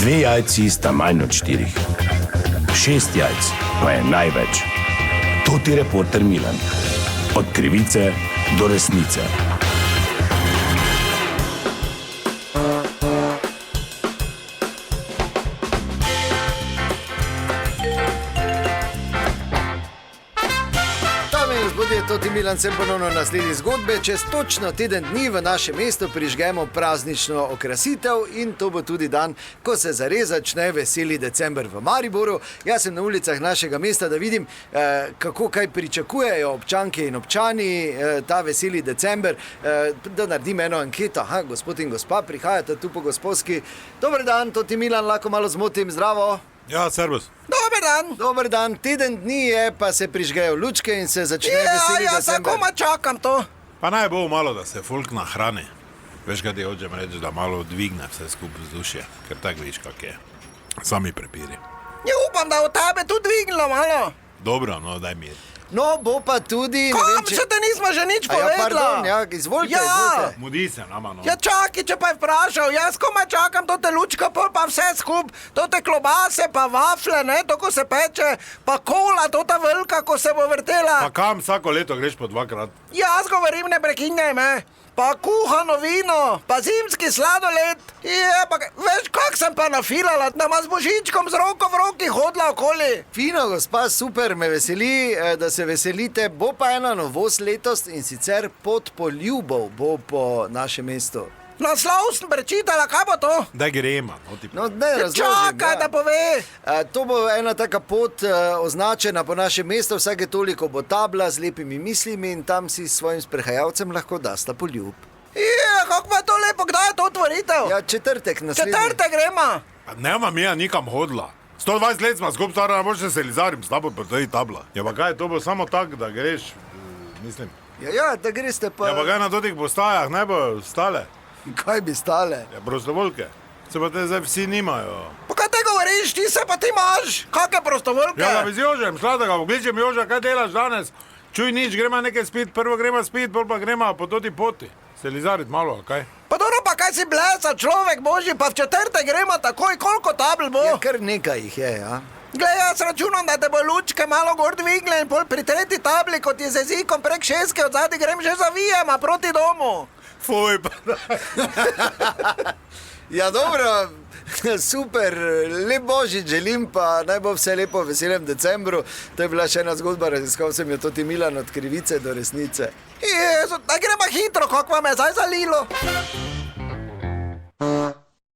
2 jajci sta manj od 4. 6 jajc pa je največ. To ti reporter Milan. Od krivice do resnice. Toti Milan sem ponovno naslednji zgodbe. Čez točno teden dni v našem mestu prižgemo praznično okrasitev in to bo tudi dan, ko se zares začne veseli december v Mariboru. Jaz sem na ulicah našega mesta, da vidim, kako kaj pričakujejo občanke in občani ta veseli december. Da naredim eno anketo. Aha, gospod in gospa, prihajate tu po gospodski. Dober dan, Toti Milan, lahko malo zmotim, zdravo. Ja, servus. Dober dan. Dober dan. Teden dni je, pa se prižgejo lučke in se začne veseli december. Ja, komaj čakam to. Pa naj bo malo, da se folk nahrani. Veš, kaj ti hočem reči, da malo dvigne vse skupaj vzdušje, ker tako viš, kak je. Sami prepiri. Ja, upam, da od tebe tudi dvignilo malo. Dobro, no, daj mir. No, bo pa tudi... Kam, če te nismo že nič povedala? Ja, pardon, ja, izvolite, izvolite. Mudi se nama, no. Ja, čaki, če pa je vprašal, jaz komaj čakam to te lučka, pol pa vse skup, to te klobase, pa vafle, ne, to, ko se peče, pa kola, to ta velika, ko se bo vrtela. Pa kam vsako leto greš po 2-krat? Jaz govorim, ne prekinjaj me. Pa kuhano vino, pa zimski sladoled. Je, pa veš, kak sem pa nafilala, da ma z božičkom z roko v roki hodila okoli. Fino, gospa, super, me veseli, da se veselite. Bo pa ena novost letos in sicer Pot poljubov bo po našem mestu. Naslov sem prečitala, kaj bo to? Daj grema, no ti. No, ne razložim. Čakaj, da pove. To bo ena taka pot označena po našem mestu, vsake toliko bo tabla z lepimi mislimi in tam si s svojim sprehajalcem lahko dasta poljub. Je, kako pa je to lepo, kdaj je to otvoritev? Ja, četrtek naslednji. Četrtek grema. Pa nema mija nikam hodila. 120 let smo skup stara, možda se lizarim s tabo po tej tabla. Ja, pa kaj, to bo samo tak, da greš, mislim. Ja, da greste pa... Ja, pa kaj na totih postajah ne bo stale? Kaj bi stale? Ja, prostovoljke. Se pa te zdaj vsi nimajo. Pa kaj te govoriš, ti se pa ti imaš? Kakve prostovoljke? Ja, da bi z Jožem, sladega, pokličem Joža, kaj delaš danes? Čuj nič, grema nekaj spit, prvo grema spit, pol pa grema po toti poti. Se lizarit malo, kaj? Pa dobro, pa kaj si blesa, človek božji, pa v četrtek grema takoj, koliko tabl bo? Ja, kar nekaj jih je, ja. Glej, jaz računam, da te bo lučke malo gor dvigle in pol pri tretji tabli, kot je z jezikom prek šeske, od zadaj grem že zavijema proti domu. Fuj, pa da. Ja, dobro, super, lep božič želim, pa naj bo vse lepo v veselem decembru. To je bila še ena zgodba, raziskal sem jo Toti Milan od krivice do resnice. Jezu, da gremo hitro, kako vam je zdaj zalilo.